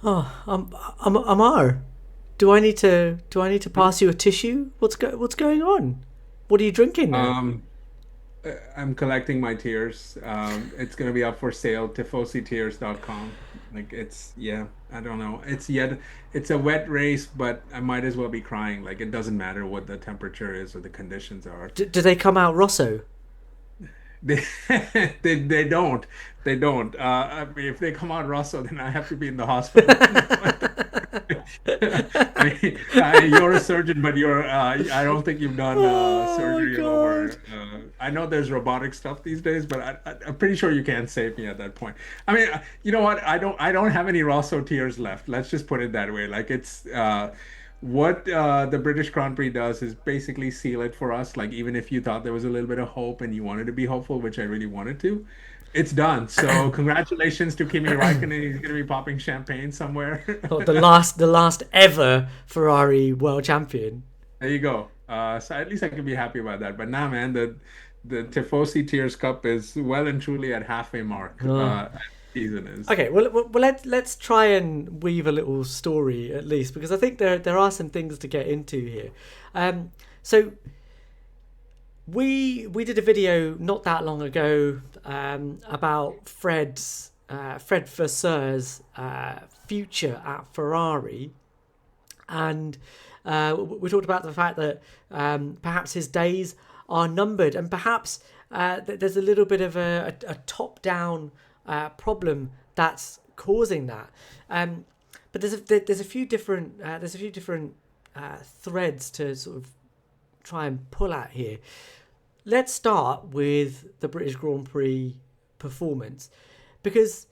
Oh, I'm Ammar. Do I need to pass you a tissue? What's going on? What are you drinking there? Um, I'm collecting my tears. It's gonna be up for sale, tifositears.com. Like yeah, I don't know. It's a wet race, but I might as well be crying. Like it doesn't matter what the temperature is or the conditions are. Do they come out Rosso? They they don't. They don't. I mean, if they come out Russell, then I have to be in the hospital. You're a surgeon, but I don't think you've done Oh my surgery god! over. I know there's robotic stuff these days, but I'm pretty sure you can't save me at that point. I mean, you know what? I don't have any Rosso tears left. Let's just put it that way. Like it's what the British Grand Prix does is basically seal it for us. Like even if you thought there was a little bit of hope and you wanted to be hopeful, which I really wanted to, it's done. So congratulations to Kimi Raikkonen. He's going to be popping champagne somewhere. Oh, the last ever Ferrari world champion. There you go. So at least I can be happy about that. But now, man, the Tifosi Tears Cup is well and truly at halfway mark. Oh. Season is. Okay, well let's try and weave a little story at least because I think there are some things to get into here. So we did a video not that long ago about Fred Vasseur's future at Ferrari, and we talked about the fact that perhaps his days are numbered, and perhaps there's a little bit of a top-down problem that's causing that. But there's a few different threads to sort of try and pull at here. Let's start with the British Grand Prix performance because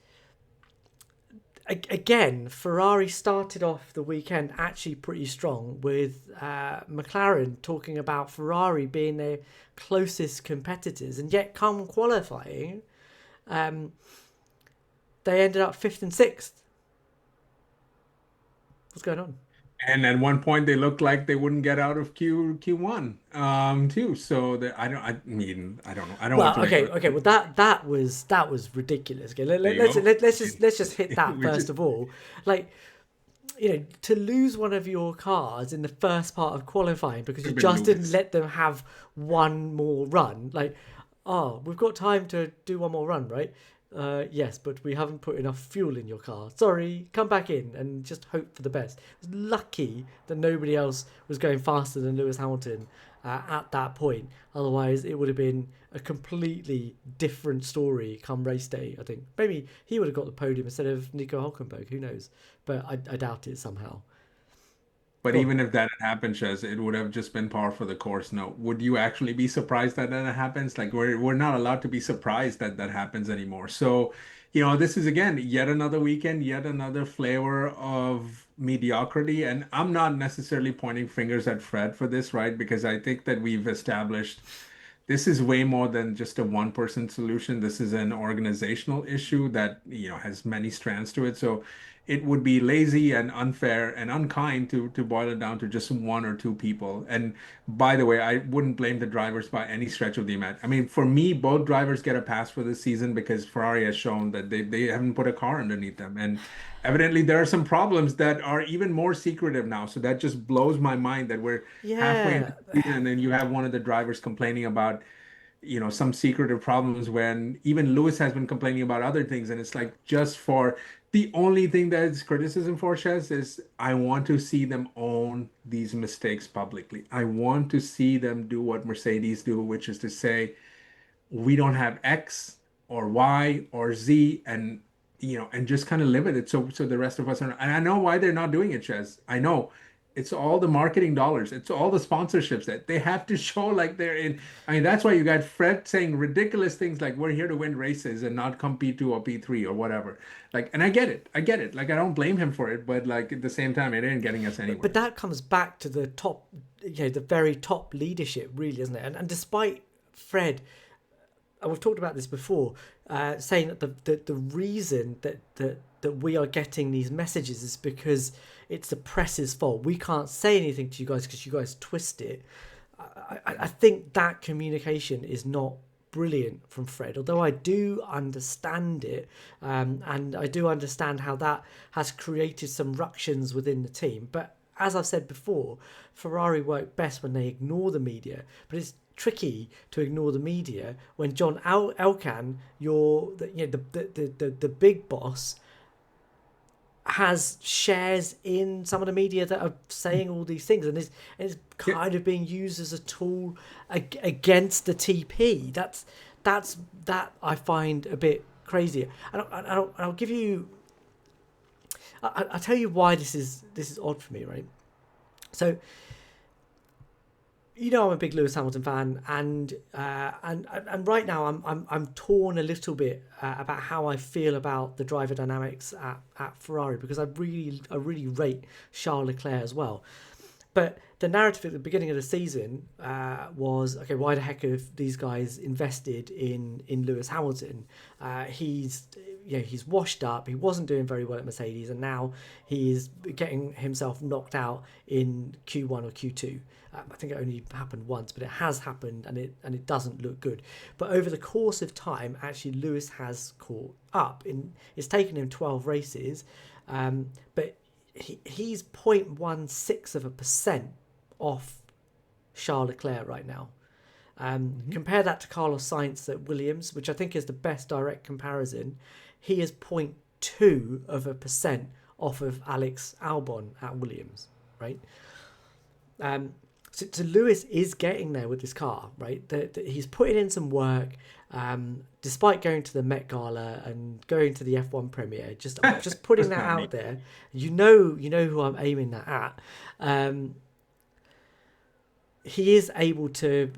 again, Ferrari started off the weekend actually pretty strong with McLaren talking about Ferrari being their closest competitors, and yet come qualifying, um, they ended up fifth and sixth. What's going on? And at one point, they looked like they wouldn't get out of Q1, too. So I don't. I mean, I don't know. I don't want Well, to make okay, a. okay. Well, that was ridiculous. Okay, There you go. let's just hit that Which first is of all. Like, to lose one of your cars in the first part of qualifying because you have been just didn't Lewis. let them have one more run. Like, oh, we've got time to do one more run, right? Yes, but we haven't put enough fuel in your car. Sorry, come back in and just hope for the best. Lucky that nobody else was going faster than Lewis Hamilton at that point. Otherwise, it would have been a completely different story come race day, I think. Maybe he would have got the podium instead of Nico Hulkenberg. Who knows? But I doubt it somehow. But Go on. even if that had happened, Shez, it would have just been par for the course. No, would you actually be surprised that that happens? Like we're not allowed to be surprised that that happens anymore. So, this is again yet another weekend, yet another flavor of mediocrity. And I'm not necessarily pointing fingers at Fred for this, right? Because I think that we've established this is way more than just a one person solution. This is an organizational issue that, has many strands to it. So it would be lazy and unfair and unkind to boil it down to just one or two people. And by the way, I wouldn't blame the drivers by any stretch of the imagination. I mean, for me, both drivers get a pass for this season because Ferrari has shown that they haven't put a car underneath them. And evidently there are some problems that are even more secretive now. So that just blows my mind that we're halfway into Yeah, the season and you have one of the drivers complaining about some secretive problems when even Lewis has been complaining about other things. And it's like just for the only thing that is criticism for Shez is I want to see them own these mistakes publicly. I want to see them do what Mercedes do, which is to say, we don't have X or Y or Z and just kind of live with it. So the rest of us are, and I know why they're not doing it, Shez. I know it's all the marketing dollars. It's all the sponsorships that they have to show like they're in. I mean, that's why you got Fred saying ridiculous things like we're here to win races and not come P2 or P3 or whatever. Like, and I get it. I get it. Like, I don't blame him for it, but like at the same time, it ain't getting us but anywhere. that comes back to the top, the very top leadership, really, isn't it? And despite Fred, and we've talked about this before, saying that the reason that we are getting these messages is because it's the press's fault. We can't say anything to you guys because you guys twist it. I think that communication is not brilliant from Fred, although I do understand it, and I do understand how that has created some ructions within the team. But as I've said before, Ferrari work best when they ignore the media, but it's tricky to ignore the media when John Elkan, the big boss, has shares in some of the media that are saying all these things, and is Yeah, kind of being used as a tool against the TP. That's that I find a bit crazy. And I'll give you. I'll tell you why this is odd for me, right? So I'm a big Lewis Hamilton fan, and right now I'm torn a little bit about how I feel about the driver dynamics at Ferrari, because I really rate Charles Leclerc as well. But the narrative at the beginning of the season was, okay, why the heck have these guys invested in Lewis Hamilton? He's washed up. He wasn't doing very well at Mercedes, and now he is getting himself knocked out in Q1 or Q2. I think it only happened once, but it has happened, and it doesn't look good. But over the course of time, actually, Lewis has caught up. It's taken him 12 races, but he's 0.16% off Charles Leclerc right now. Compare that to Carlos Sainz at Williams, which I think is the best direct comparison. He is 0.2% off of Alex Albon at Williams, right? So Lewis is getting there with this car, right? He's putting in some work, despite going to the Met Gala and going to the F1 premiere. Just putting that's that not me. out there. You know who I'm aiming that at. He is able to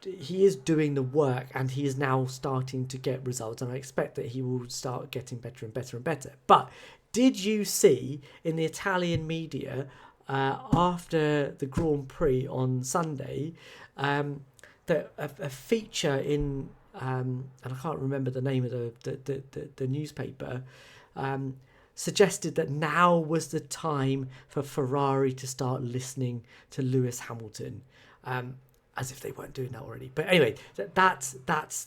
he is doing the work, and he is now starting to get results, and I expect that he will start getting better and better and better. But did you see in the Italian media after the Grand Prix on Sunday that a feature in and I can't remember the name of the newspaper, suggested that now was the time for Ferrari to start listening to Lewis Hamilton, as if they weren't doing that already. But anyway, that's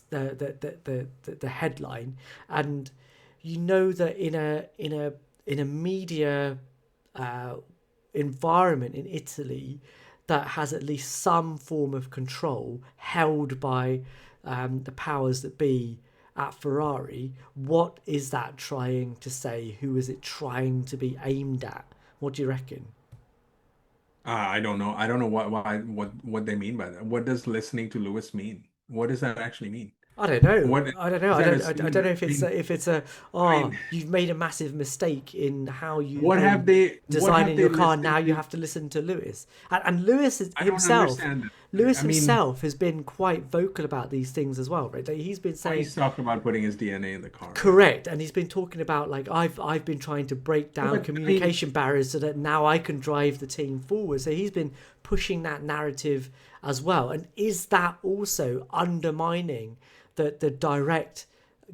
the headline, and that in a media environment in Italy that has at least some form of control held by the powers that be at Ferrari, what is that trying to say? Who is it trying to be aimed at? What do you reckon? I don't know. I don't know what they mean by that. What does listening to Lewis mean? What does that actually mean? I don't know. What I don't know. is I that a don't. I scene? don't know I if it's mean, a. I mean, You've made a massive mistake in how you've what have been they what have designing they your car. listened Now you to? have to listen to Lewis, and Lewis I don't understand that. Lewis I mean, himself has been quite vocal about these things as well, right? Like, he's been well, saying, he's talking about putting his DNA in the car, right? correct, and he's been talking about, like, I've been trying to break Yeah, down but I mean, communication barriers so that now I can drive the team forward. So he's been pushing that narrative as well. And is that also undermining the direct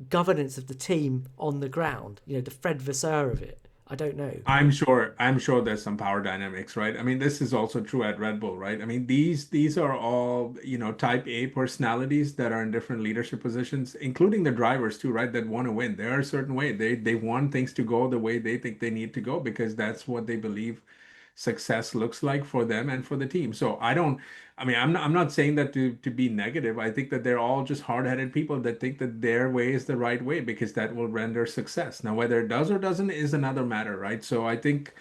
governance of the team on the ground? The Fred Vasseur of it. I don't know. I'm sure there's some power dynamics, right? I mean, this is also true at Red Bull, right? I mean, these are all, type A personalities that are in different leadership positions, including the drivers too, right? That want to win. They are a certain way. They want things to go the way they think they need to go because that's what they believe success looks like for them and for the team. So I mean, I'm not saying that to be negative. I think that they're all just hard-headed people that think that their way is the right way because that will render success. Now, whether it does or doesn't is another matter, right? So I think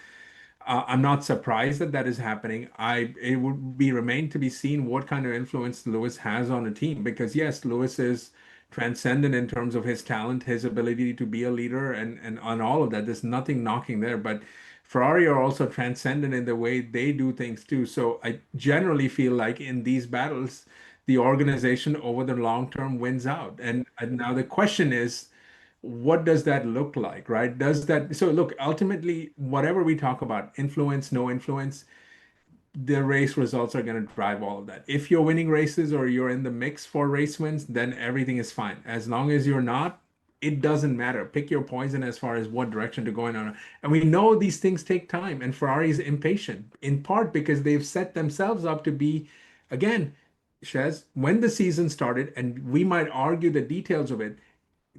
I'm not surprised that that is happening. It would be remain to be seen what kind of influence Lewis has on a team because yes, Lewis is transcendent in terms of his talent, his ability to be a leader, and on all of that. There's nothing knocking there, but Ferrari are also transcendent in the way they do things too. So I generally feel like in these battles, the organization over the long term wins out. And now the question is, what does that look like, right? Does that so look, ultimately, whatever we talk about, influence, no influence, the race results are going to drive all of that. If you're winning races or you're in the mix for race wins, then everything is fine. As long as you're not, it doesn't matter. Pick your poison as far as what direction to go in on. And we know these things take time, and Ferrari is impatient, in part because they've set themselves up to be, again, Shez, when the season started, and we might argue the details of it,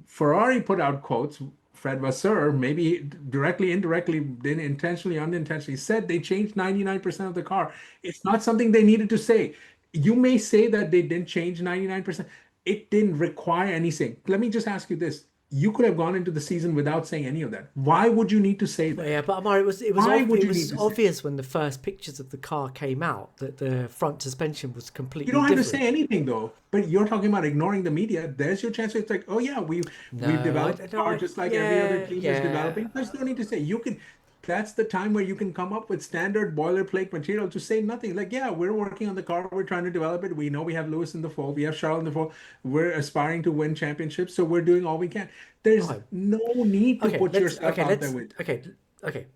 Ferrari put out quotes. Fred Vasseur, maybe directly, indirectly, didn't intentionally, unintentionally, said they changed 99% of the car. It's not something they needed to say. You may say that they didn't change 99%. It didn't require anything. Let me just ask you this. You could have gone into the season without saying any of that. Why would you need to say But that? yeah, but Amar, Why would it you need was to say? obvious when the first pictures of the car came out that the front suspension was You completely don't have to different. say anything though. But you're talking about ignoring the media. There's your chance. It's like, oh yeah, we've No, developed the no, car just like every other yeah, team is yeah. developing. There's no need to say. You can. That's the time where you can come up with standard boilerplate material to say nothing. Like, yeah, we're working on the car. We're trying to develop it. We know we have Lewis in the fold. We have Charles in the fold. We're aspiring to win championships, so we're doing all we can. There's Okay, no need to put yourself out there with. okay.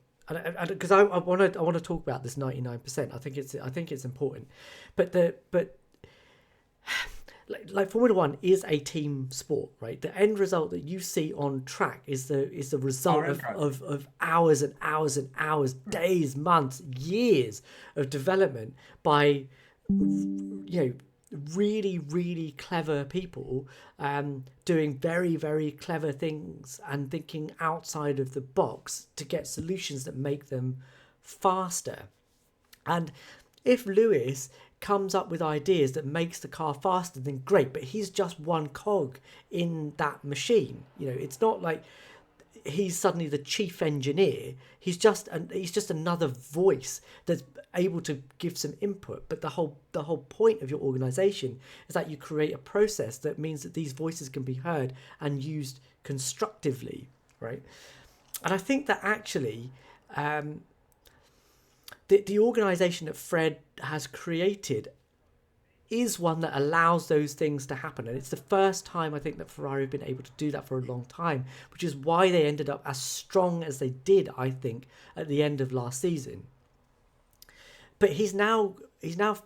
Because I want to talk about this 99%. I think it's important, but like Formula One is a team sport, right? The end result that you see on track is the result RM drive. of hours and hours and hours, days, months, years of development by you know really clever people doing very clever things and thinking outside of the box to get solutions that make them faster. And if Lewis comes up with ideas that makes the car faster, then great, but he's just one cog in that machine. It's not like he's suddenly the chief engineer. He's just another voice that's able to give some input. But the whole point of your organization is that you create a process that means that these voices can be heard and used constructively, right? And I think that actually the organization that Fred has created is one that allows those things to happen. And it's the first time I think that Ferrari have been able to do that for a long time, which is why they ended up as strong as they did, I think, at the end of last season. But he's now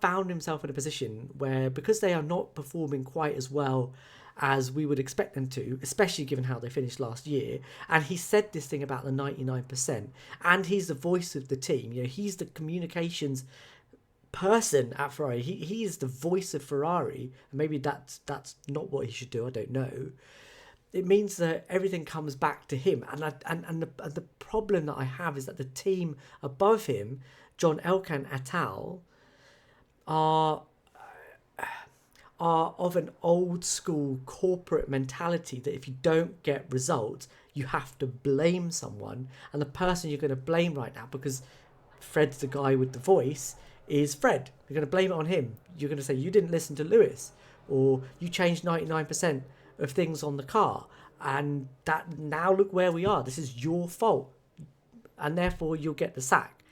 found himself in a position where, because they are not performing quite as well as we would expect them to, especially given how they finished last year. And he said this thing about the 99%, and he's the voice of the team. He's the communications person at Ferrari. He is the voice of Ferrari. And maybe that's not what he should do. I don't know. It means that everything comes back to him. And the problem that I have is that the team above him, John Elkann et al., are are of an old school corporate mentality that if you don't get results, you have to blame someone. And the person you're going to blame right now, because Fred's the guy with the voice, is Fred. You're going to blame it on him. You're going to say, you didn't listen to Lewis, or you changed 99% of things on the car. And that now look where we are. This is your fault. And therefore, you'll get the sack.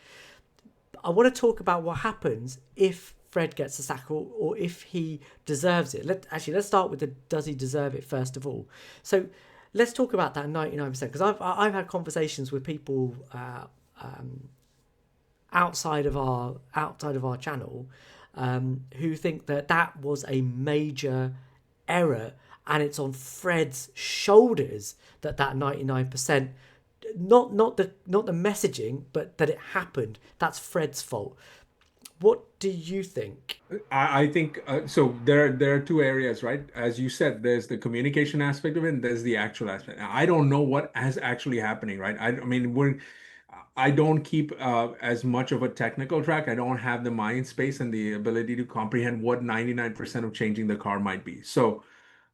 I want to talk about what happens if Fred gets a sack, or if he deserves it. Let's start with the does he deserve it first of all. So let's talk about that 99%, because I've had conversations with people outside of our channel who think that that was a major error, and it's on Fred's shoulders that 99%, not the messaging, but that it happened. That's Fred's fault. What do you think? I think so. There are two areas, right? As you said, there's the communication aspect of it, and there's the actual aspect. I don't know what is actually happening, right? I mean, I don't keep as much of a technical track. I don't have the mind space and the ability to comprehend what 99% of changing the car might be. So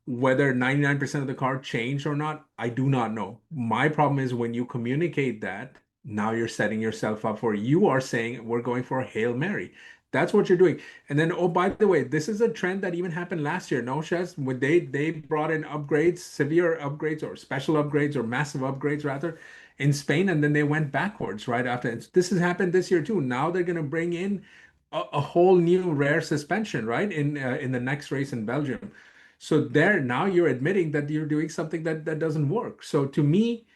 whether 99% of the car changed or not, I do not know. My problem is when you communicate that, now you're setting yourself up for, you are saying we're going for a Hail Mary. That's what you're doing. And then, oh, by the way, this is a trend that even happened last year. No, Shez, when they brought in upgrades, severe upgrades or special upgrades or massive upgrades rather in Spain, and then they went backwards right after. This has happened this year too. Now they're going to bring in a whole new rare suspension, right? In the next race in Belgium. So there now you're admitting that you're doing something that doesn't work. So to me,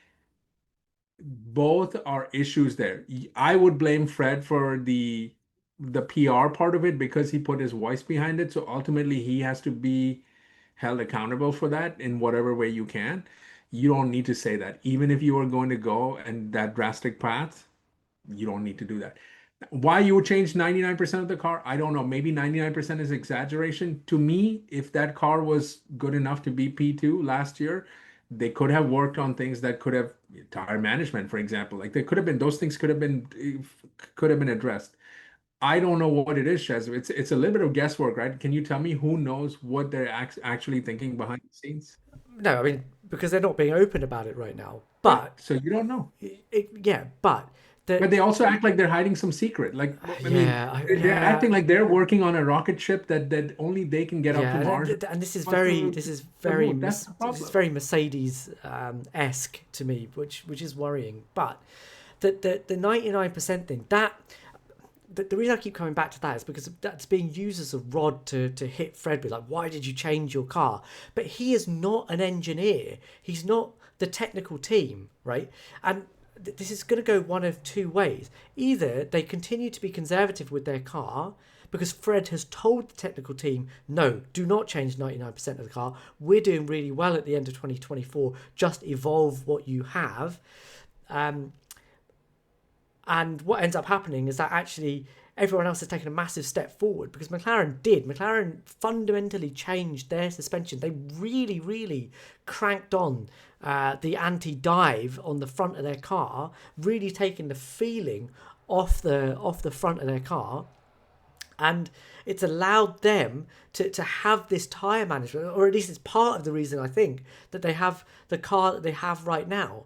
both are issues there. I would blame Fred for the PR part of it because he put his voice behind it. So ultimately he has to be held accountable for that in whatever way you can. You don't need to say that. Even if you are going to go and that drastic path, you don't need to do that. Why you would change 99% of the car, I don't know. Maybe 99% is exaggeration. To me, if that car was good enough to be P2 last year, they could have worked on things that could have tire management, for example. Like they could have been those things could have been addressed. I don't know what it is, Shaz. It's a little bit of guesswork, right? Can you tell me who knows what they're actually thinking behind the scenes? No, I mean, because they're not being open about it right now. Right. But So you don't know. yeah, but But the they also act like they're hiding some secret. Like, I mean, they're yeah, acting like they're working on a rocket ship that only they can get up to yeah, Mars, and this is on very the moon. That's the This is problem. very Mercedes esque to me, which is worrying. But the 99% thing, that the reason I keep coming back to that is because that's being used as a rod to hit Fred with, like, why did you change your car? But he is not an engineer. He's not the technical team, right? And this is going to go one of two ways. Either they continue to be conservative with their car because Fred has told the technical team, no, do not change 99% of the car. We're doing really well at the end of 2024. Just evolve what you have. Um, and what ends up happening is that actually everyone else has taken a massive step forward because McLaren did. McLaren fundamentally changed their suspension. They really, really cranked on the anti-dive on the front of their car, really taking the feeling off the front of their car. And it's allowed them to have this tyre management, or at least it's part of the reason I think that they have the car that they have right now.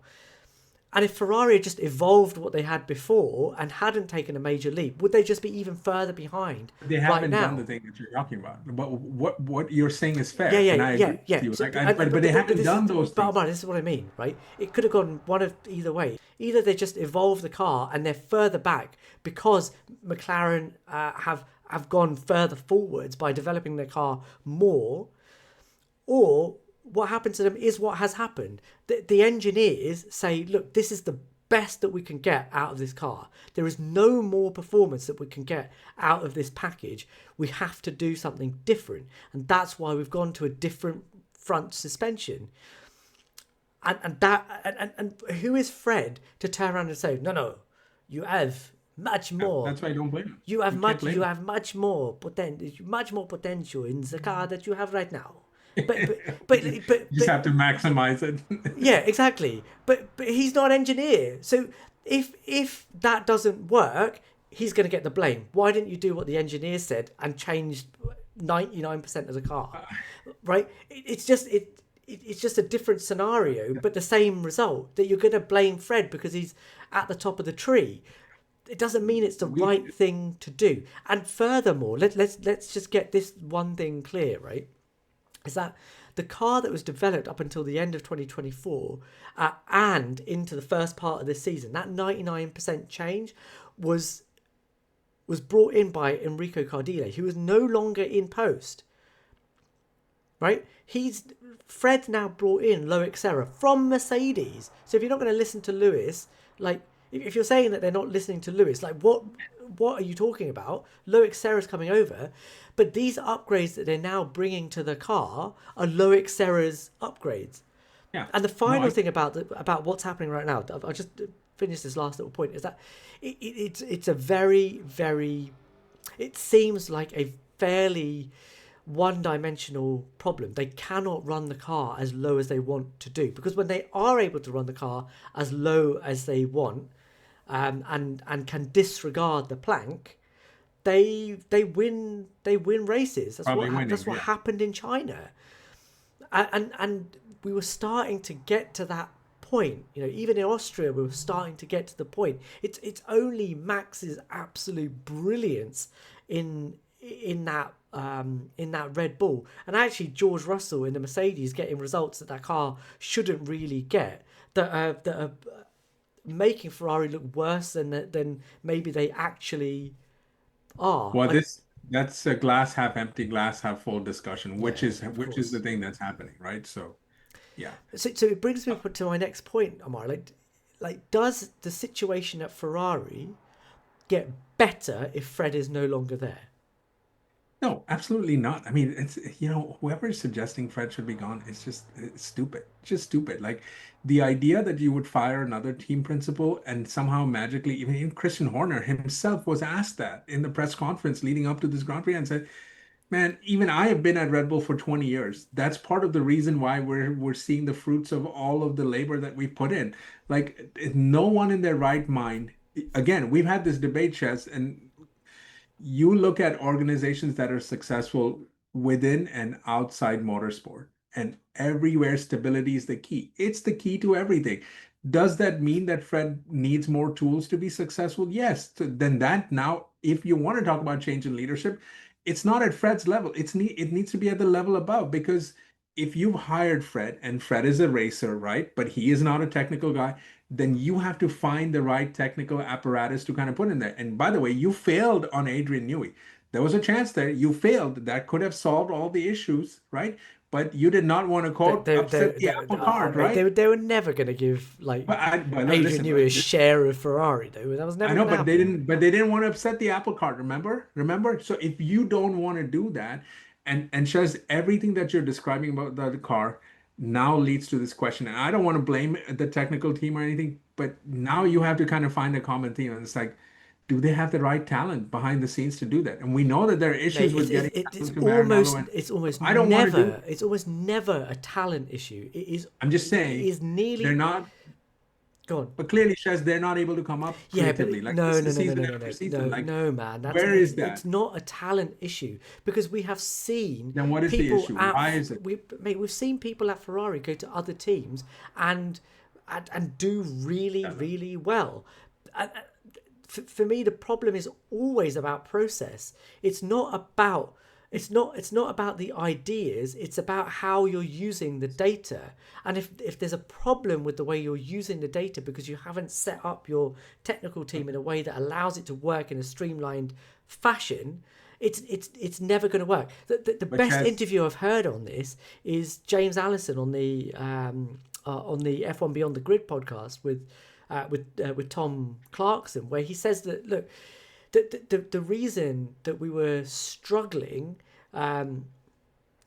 And if Ferrari had just evolved what they had before and hadn't taken a major leap, would they just be even further behind They right haven't done the now? thing that you're talking about. What you're saying is Yeah, fair, yeah, and I agree yeah, with yeah. you. So, Like, but they haven't this is, done those but things. Omar, this is what I mean, right? It could have gone one of either way. Either they just evolve the car and they're further back because McLaren have gone further forwards by developing their car more, or what happened to them is what has happened. The engineers say, look, this is the best that we can get out of this car. There is no more performance that we can get out of this package. We have to do something different. And that's why we've gone to a different front suspension. And who is Fred to turn around and say, no, no, you have much Yeah, more. that's why I don't blame them. You have You can't blame much more potential in the car that you have right now. But them. but but but You just but have to maximize it. yeah, exactly. But he's not an engineer. So if that doesn't work, he's going to get the blame. Why didn't you do what the engineer said and change 99% of the car? Right? It's just a different scenario, but the same result. That you're going to blame Fred because he's at the top of the tree. It doesn't mean it's the We right thing to do. And furthermore, let's just get this one thing clear, right? Is that the car that was developed up until the end of 2024 and into the first part of this season, that 99% change was brought in by Enrico Cardile, who is no longer in post, right? Fred now brought in Loic Serra from Mercedes. So if you're not going to listen to Lewis, like if you're saying that they're not listening to Lewis, like what are you talking about? Loic Serra's coming over, but these upgrades that they're now bringing to the car are Loic Serra's upgrades. Yeah. And the No, final thing about what's happening right now, I'll just finish this last little point, is that it's a very, very, it seems like a fairly one-dimensional problem. They cannot run the car as low as they want to do, because when they are able to run the car as low as they want, and can disregard the plank, they win races. probably That's winning. what Yeah. happened in China, and we were starting to get to that point. You know, even in Austria, we were starting to get to the point. It's only Max's absolute brilliance in that Red Bull, and actually George Russell in the Mercedes getting results that that car shouldn't really get, that are making Ferrari look worse than maybe they actually are. Well, Like, that's a glass half empty, glass half full discussion, yeah, of which is the course. thing that's happening, right? So, yeah. So it brings me to my next point, Amar. Does the situation at Ferrari get better if Fred is no longer there? No, absolutely not. I mean, whoever is suggesting Fred should be gone, it's stupid. Just stupid. Like the idea that you would fire another team principal and somehow magically, even Christian Horner himself was asked that in the press conference leading up to this Grand Prix and said, man, even I have been at Red Bull for 20 years. That's part of the reason why we're seeing the fruits of all of the labor that we put in. Like no one in their right mind. Again, we've had this debate, Chess, and you look at organizations that are successful within and outside motorsport, and everywhere stability is the key. It's the key to everything. Does that mean that Fred needs more tools to be successful? Yes. So then that now, if you want to talk about change in leadership, it's not at Fred's level. It needs to be at the level above because if you've hired Fred and Fred is a racer, right? But he is not a technical guy, then you have to find the right technical apparatus to kind of put in there. And by the way, you failed on Adrian Newey. There was a chance there. You failed. That could have solved all the issues, right? But you did not want to quote upset the apple cart, Mate, right? they were never going to give like But no, Adrian listen, Newey a share of Ferrari, though. That was I never know, going to but they happen. didn't. But they didn't want to upset the apple cart. Remember. So if you don't want to do that, and Shaz, everything that you're describing about the car now leads to this question. And I don't want to blame the technical team or anything, but now you have to kind of find a common theme. And it's like, do they have the right talent behind the scenes to do that? And we know that there are issues Mate, with getting talent to Maranello, and I don't want to do. it's almost never a talent issue. I'm just It saying is they're nearly not. gone. But clearly, Shaz, they're not able to come up Yeah, but creatively. Like no, this no, is no, no, season no, no, after no, season. no, Like, no, man. where is It's that? not a talent issue because we have seen Then what is the people issue? at Why is it? we've seen people at Ferrari go to other teams and and do really really well. And, for me, the problem is always about process. It's not about it's not about the ideas. It's about how you're using the data. And if there's a problem with the way you're using the data because you haven't set up your technical team in a way that allows it to work in a streamlined fashion, it's never going to work. The But best Chaz, interview I've heard on this is James Allison on the F1 Beyond the Grid podcast with Tom Clarkson, where he says that look, the reason that we were struggling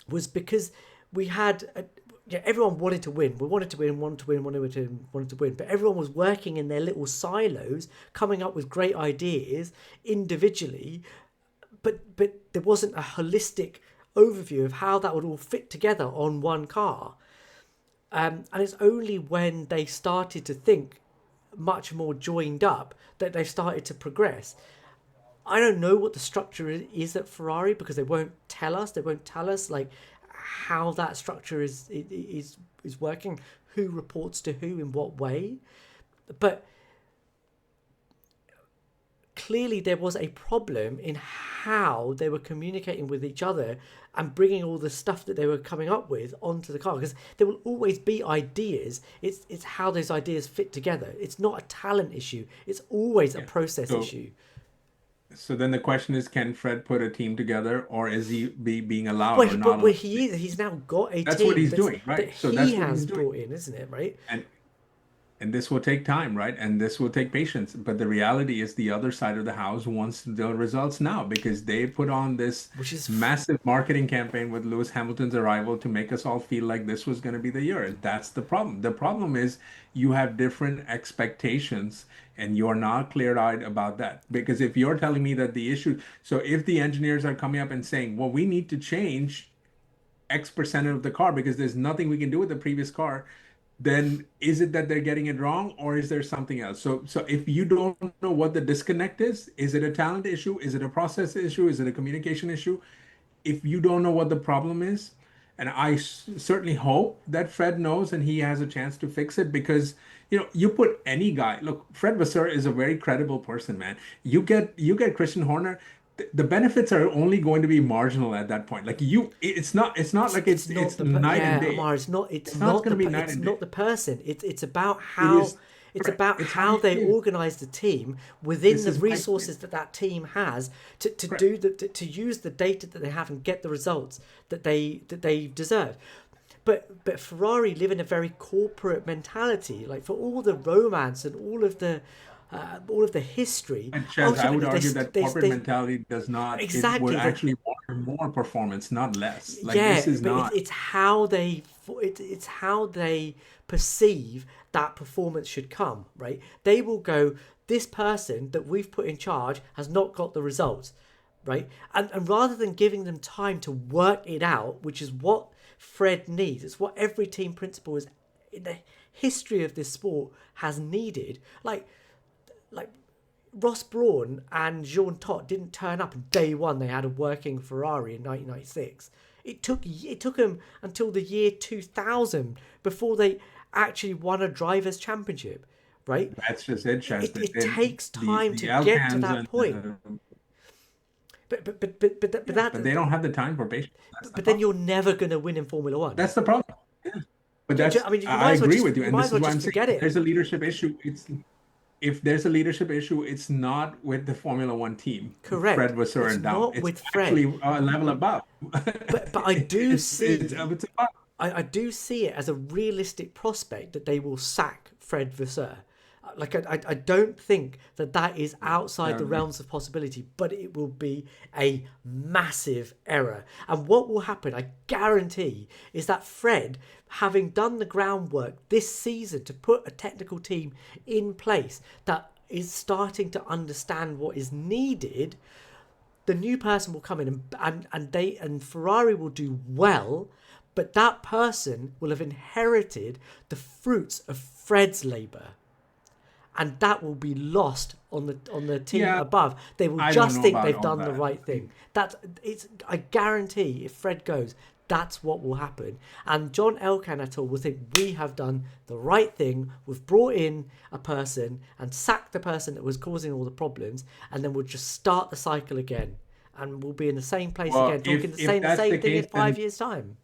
was because we had everyone wanted to win. We wanted to win, wanted to win, but everyone was working in their little silos, coming up with great ideas individually, but there wasn't a holistic overview of how that would all fit together on one car. And it's only when they started to think much more joined up that they've started to progress. I don't know what the structure is at Ferrari because they won't tell us. They won't tell us like how that structure is working, who reports to who in what way. But clearly there was a problem in how they were communicating with each other and bringing all the stuff that they were coming up with onto the car, because there will always be ideas. It's how those ideas fit together. It's not a talent issue. It's always a yeah. process So issue. so then the question is, can Fred put a team together, or is he being allowed Well, or not but allowed? he is. He's now got a That's what team he's doing, that right? So he that's what he's has doing. brought in, isn't it? Right? And this will take time, right? And this will take patience. But the reality is the other side of the house wants the results now because they put on this Which is massive marketing campaign with Lewis Hamilton's arrival to make us all feel like this was going to be the year. And that's the problem. The problem is you have different expectations and you're not clear-eyed about that. Because if you're telling me that the issue, so if the engineers are coming up and saying, well, we need to change X percent of the car because there's nothing we can do with the previous car, then is it that they're getting it wrong or is there something else? So if you don't know what the disconnect is it a talent issue? Is it a process issue? Is it a communication issue? If you don't know what the problem is, and certainly hope that Fred knows and he has a chance to fix it because you put any guy. Look, Fred Vasseur is a very credible person, man. You get Christian Horner. The benefits are only going to be marginal at that point. Like it's not like it's not it's night and day. Amar, It's not going to be night it's and day. not the person. It's about It how is correct. It's how how you they feel. organize the team within This the is my point. resources that that team has to Correct. do to use the data that they have and get the results that they deserve. But Ferrari live in a very corporate mentality. Like for all the romance and all of the history, And Chaz, I would ultimately argue that corporate mentality does not, it would exactly actually warn more performance, not less. Like this Yeah, is but not. it's how it's how they perceive that performance should come, right? They will go, this person that we've put in charge has not got the results, right? And rather than giving them time to work it out, which is what Fred needs, it's what every team principal is in the history of this sport has needed. Like Ross Brawn and Jean Todt didn't turn up on day one. They had a working Ferrari in 1996. It took them until the year 2000 before they actually won a drivers' championship, right? That's just it, Chaz. It takes time The to get to Alcans that and point. But yeah, but they don't have the time for patience. That's the but then problem. you're never going to win in Formula One. That's the problem. Yeah. But that's I mean, you I might as well agree just with you, you and might this as is well why just I'm saying forget if it. there's a leadership issue, it's if there's a leadership issue, it's not with the Formula One team, Fred. Fred Vasseur It's and down. not It's with Fred. actually a level above. But I do It's see it's above. I do see it as a realistic prospect that they will sack Fred Vasseur. I don't think that that is outside That the would be realms of possibility, but it will be a massive error. And what will happen, I guarantee, is that Fred, having done the groundwork this season to put a technical team in place that is starting to understand what is needed, the new person will come in and Ferrari will do well, but that person will have inherited the fruits of Fred's labour, and that will be lost on the team yeah. above. They will I don't just know think about they've all done the that. right thing. That's it's. I guarantee if Fred goes, that's what will happen. And John Elkann will think we have done the right thing. We've brought in a person and sacked the person that was causing all the problems, and then we'll just start the cycle again, and we'll be in the same place Well, again, talking if saying the that's the same thing in case, five then years' time.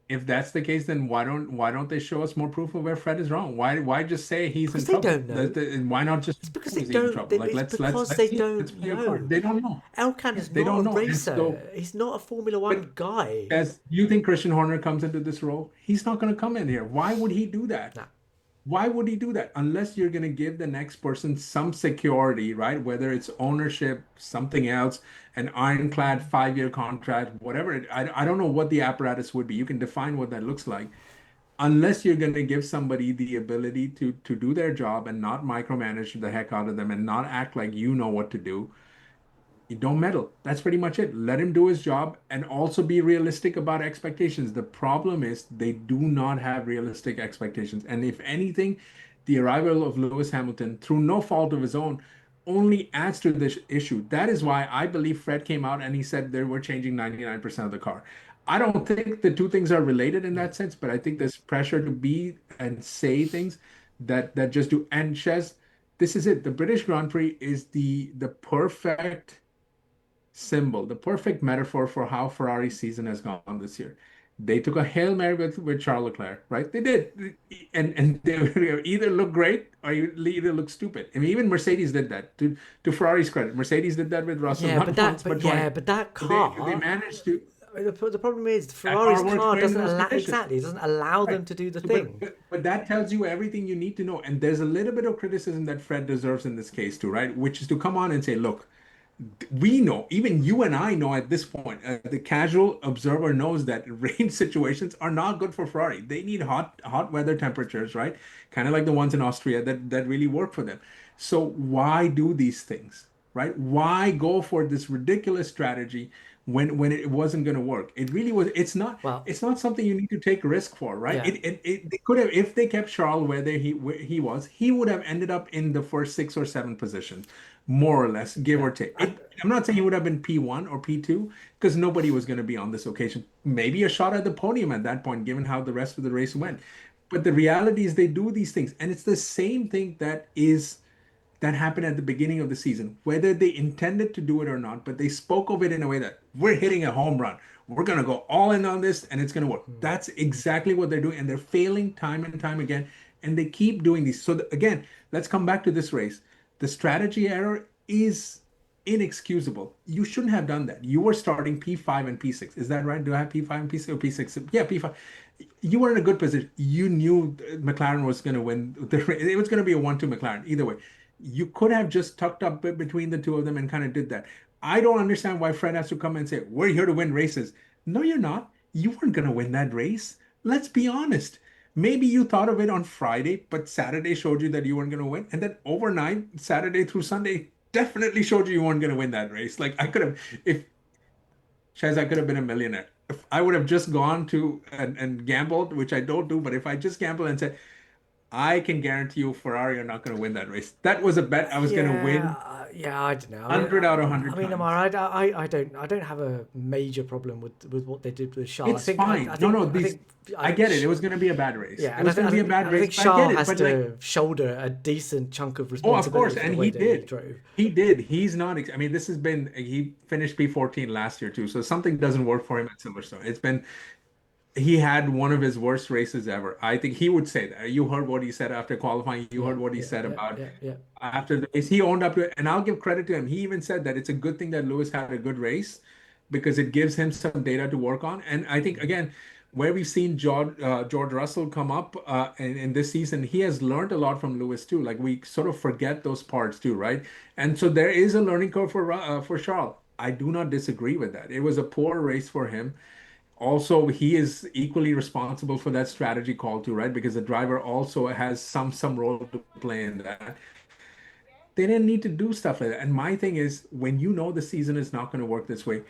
if that's the case, then why don't they show us more proof of where Fred is wrong? Why just say he's Because in they trouble? don't know. And why not just It's because know they is he in don't. trouble? Like It's because let's they see it. Let's don't play a card. know. They don't know. Elkann Yeah, is they not don't a know. And so, racer. He's not a Formula but One guy. as you think Christian Horner comes into this role, he's not going to come in here. Why would he do that? Nah. Why would he do that? Unless you're going to give the next person some security, right? Whether it's ownership, something else, an ironclad 5-year contract, whatever. I don't know what the apparatus would be. You can define what that looks like. Unless you're going to give somebody the ability to do their job and not micromanage the heck out of them and not act like you know what to do, you don't meddle. That's pretty much it. Let him do his job and also be realistic about expectations. The problem is they do not have realistic expectations. And if anything, the arrival of Lewis Hamilton, through no fault of his own, only adds to this issue. That is why I believe Fred came out and he said they were changing 99% of the car. I don't think the two things are related in No. that sense, but I think there's pressure to be and say things that just do. And Shez, this is it. The British Grand Prix is the perfect symbol, the perfect metaphor for how Ferrari's season has gone this year. They took a Hail Mary with Charles Leclerc, right? They did. And they either look great or you either look stupid. I mean, even Mercedes did that. To Ferrari's credit, Mercedes did that with Russell Yeah, not once but twice. but that But they car. managed to. The problem is That Ferrari's car works car great in doesn't those allow conditions. exactly. It doesn't allow Right. them to do the So, thing. but that tells you everything you need to know. And there's a little bit of criticism that Fred deserves in this case too, right? Which is to come on and say, look, we know, even you and I know at this point, the casual observer knows that rain situations are not good for Ferrari. They need hot weather temperatures, right? Kind of like the ones in Austria that really work for them. So why do these things, right? Why go for this ridiculous strategy when it wasn't going to work? It really was. Well, It's not something you need to take risk for, right? yeah, They could have, if they kept Charles where he was, he would have ended up in the first 6 or 7 positions, more or less, give yeah, or take. and I'm not saying he would have been P1 or P2 because nobody was going to be on this occasion. Maybe a shot at the podium at that point, given how the rest of the race went. But the reality is they do these things, and it's the same thing that happened at the beginning of the season, whether they intended to do it or not, but they spoke of it in a way that we're hitting a home run. We're going to go all in on this and it's going to work. That's exactly what they're doing. And they're failing time and time again. And they keep doing these. So, again, let's come back to this race. The strategy error is inexcusable. You shouldn't have done that. You were starting P5 and P6. Is that right? Do I have P5 and P6 or P6? Yeah, P5. You were in a good position. You knew McLaren was going to win. It was going to be a 1-2 McLaren either way. You could have just tucked up between the two of them and kind of did that. I don't understand why Fred has to come and say, we're here to win races. No, you're not. You weren't going to win that race. Let's be honest. Maybe you thought of it on Friday, but Saturday showed you that you weren't going to win. And then overnight, Saturday through Sunday, definitely showed you weren't going to win that race. Like I could have, if Shez, I could have been a millionaire. If I would have just gone to and gambled, which I don't do, but if I just gambled and said, I can guarantee you Ferrari are not going to win that race. That was a bet I was going to Yeah, win yeah, I don't know. 100 out of I 100 mean, times. Amar, I don't have a major problem with what they did with Shah. It's fine. No, no, these I get it. It was going to be a bad race. Yeah, It and was going to be a bad and I race, think but I get Shah it. has But like, to shoulder a decent chunk of oh, of course, responsibility for the and way he that he did. drove. He did. He's not. I mean, this has been. He finished P14 last year too, so something doesn't work for him at Silverstone. It's been. He had one of his worst races ever. I think he would say that. You heard what he said after qualifying. You Yeah, heard what he yeah, said yeah, about yeah, yeah. after the race. He owned up to it, and I'll give credit to him. He even said that it's a good thing that Lewis had a good race because it gives him some data to work on. And I think again, where we've seen George Russell come up in this season, he has learned a lot from Lewis too. Like we sort of forget those parts too, right? And so there is a learning curve for Charles. I do not disagree with that. It was a poor race for him. Also, he is equally responsible for that strategy call too, right? Because the driver also has some role to play in that. They didn't need to do stuff like that. And my thing is, when you know the season is not going to work this way,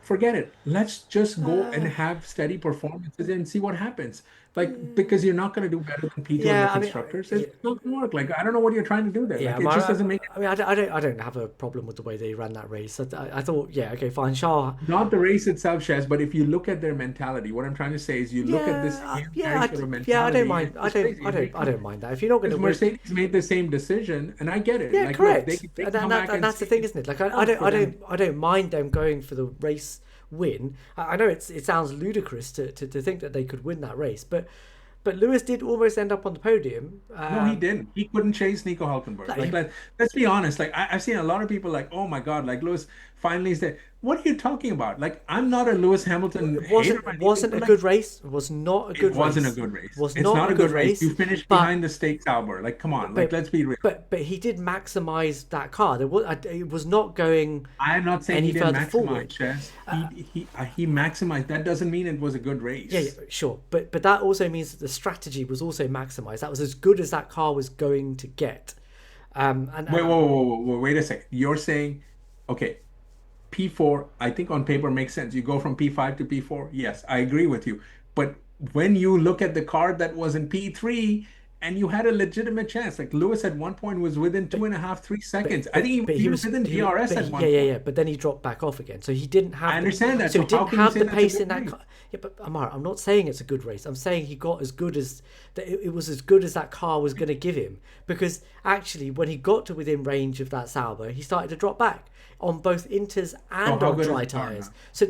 forget it. Let's just go and have steady performances and see what happens. Like, because you're not going to do better than P2 and the Yeah, I mean, constructors. yeah, It's not going to work. Like, I don't know what you're trying to do there. yeah. Like, it just doesn't make I mean, I don't have a problem with the way they ran that race. I thought, yeah, okay, fine. not the race itself, Shez, but if you look at their mentality, what I'm trying to say is you look at this Hail Mary sort of yeah, I don't mentality, and mind. it's just crazy. It I becomes don't mind that. If you're not going to because win, Mercedes made the same decision, and I get it. yeah, Like, look, correct. they can come back And and that's the thing, say, isn't it? Like, tough for them. I don't mind them going for the race win. I know it sounds ludicrous to think that they could win that race, but Lewis did almost end up on the podium. No, he didn't. He couldn't chase Nico Hulkenberg. Like, Like, let's be honest. Like, I've seen a lot of people like, oh my God, like Lewis finally is there. What are you talking about? Like, I'm not a Lewis Hamilton hater or it anything, wasn't but a like, good race. It was not a it good wasn't a race. good race. Was It's not not a a good good race. race. You finished But behind the stakes, Albert. Like, come on. Like, but let's be real. but he did maximize that car. It was not going I'm not saying any he didn't further maximize, forward. Chess. He maximized. That doesn't mean it was a good Yeah, yeah, race. sure, but that also means that the strategy was also maximized. That was as good as that car was going to get. Wait, whoa, whoa, whoa, whoa, wait a second. You're saying, okay, P4, I think on paper makes sense. You go from P5 to P4. Yes, I agree with you. But when you look at the car that was in P3 and you had a legitimate chance, like Lewis at one point was within but 2.5, 3 seconds. I think he was he even was within DRS at one point. yeah. But then he dropped back off again, so he didn't I have the understand that. so he So how didn't can you have say the that's a pace good in that race? car. Yeah, but Amar, I'm not saying it's a good race. I'm saying he got as good as that. It was as good as that car was going to give him, because actually when he got to within range of that Sauber, he started to drop back on both inters So and how on good is dry the car tires. now? So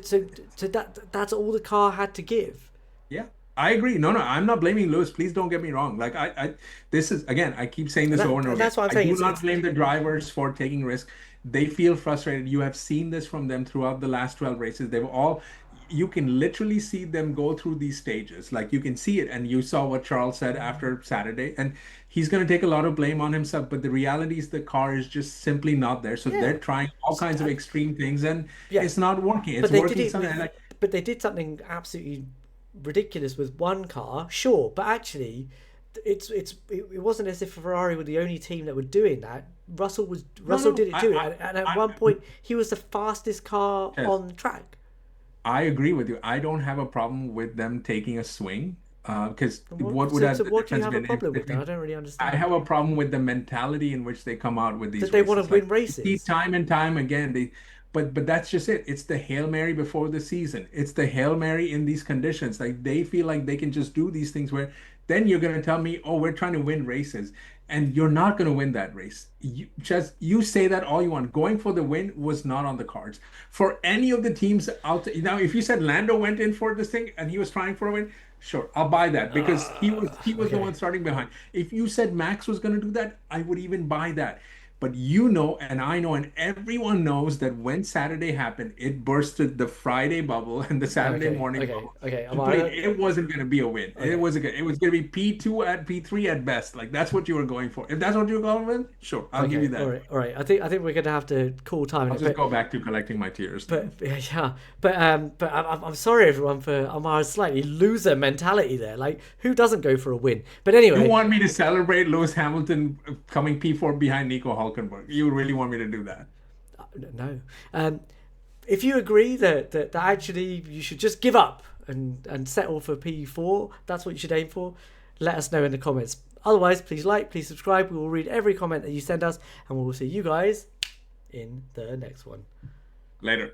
that's all the car had to give. Yeah, I agree. No, no, I'm not blaming Lewis. Please don't get me wrong. Like this is again, I keep saying this over and over And again. that's what I'm I saying. do not It's blame the drivers for taking risk. They feel frustrated. You have seen this from them throughout the last 12 races. They've all, you can literally see them go through these stages. Like you can see it, and you saw what Charles said after Saturday, and he's going to take a lot of blame on himself. But the reality is the car is just simply not there. So yeah. they're trying all kinds of extreme things, and Yeah, it's not working. It's but they did working it. something like But they did something absolutely ridiculous with one car, sure. But actually, it wasn't as if Ferrari were the only team that were doing that. no, Russell no. did it too, and at one point he was the fastest car Yes. on the track. I agree with you. I don't have a problem with them taking a swing. Because And what would have so the what do you difference have a been problem with if that? I don't really I understand have a problem with the mentality in which they come out with that these they want to races. Like win you see races. time and time again, but that's just it. It's the Hail Mary before the season. It's the Hail Mary in these conditions. Like they feel like they can just do these things where then you're gonna tell me, oh, we're trying to win races. And you're not going to win that race. You say that all you want. Going for the win was not on the cards for any of the teams out there. Now, if you said Lando went in for this thing and he was trying for a win, sure, I'll buy that because he was the Okay. one starting behind. If you said Max was going to do that, I would even buy that. But you know, and I know, and everyone knows that when Saturday happened, it bursted the Friday bubble and the Saturday Okay, morning okay, bubble. okay. And played, Ammar, it wasn't going to be a win. okay. It was going to be P2 at P3 at best. Like that's what you were going for. If that's what you're going with, sure, I'll give you Okay, that. all right. I think we're gonna have to call time on I'll it, just go back to collecting my tears then. yeah, but I'm sorry everyone for Amar's slightly loser mentality there. Like, who doesn't go for a win? But You anyway, want me to celebrate Lewis Hamilton coming P4 behind Nico Hulkenberg? You really want me to do that? no. If you agree that actually you should just give up and settle for P4, that's what you should aim for. Let us know in the comments. Otherwise, please like, please subscribe. We will read every comment that you send us, and we will see you guys in the next one. Later.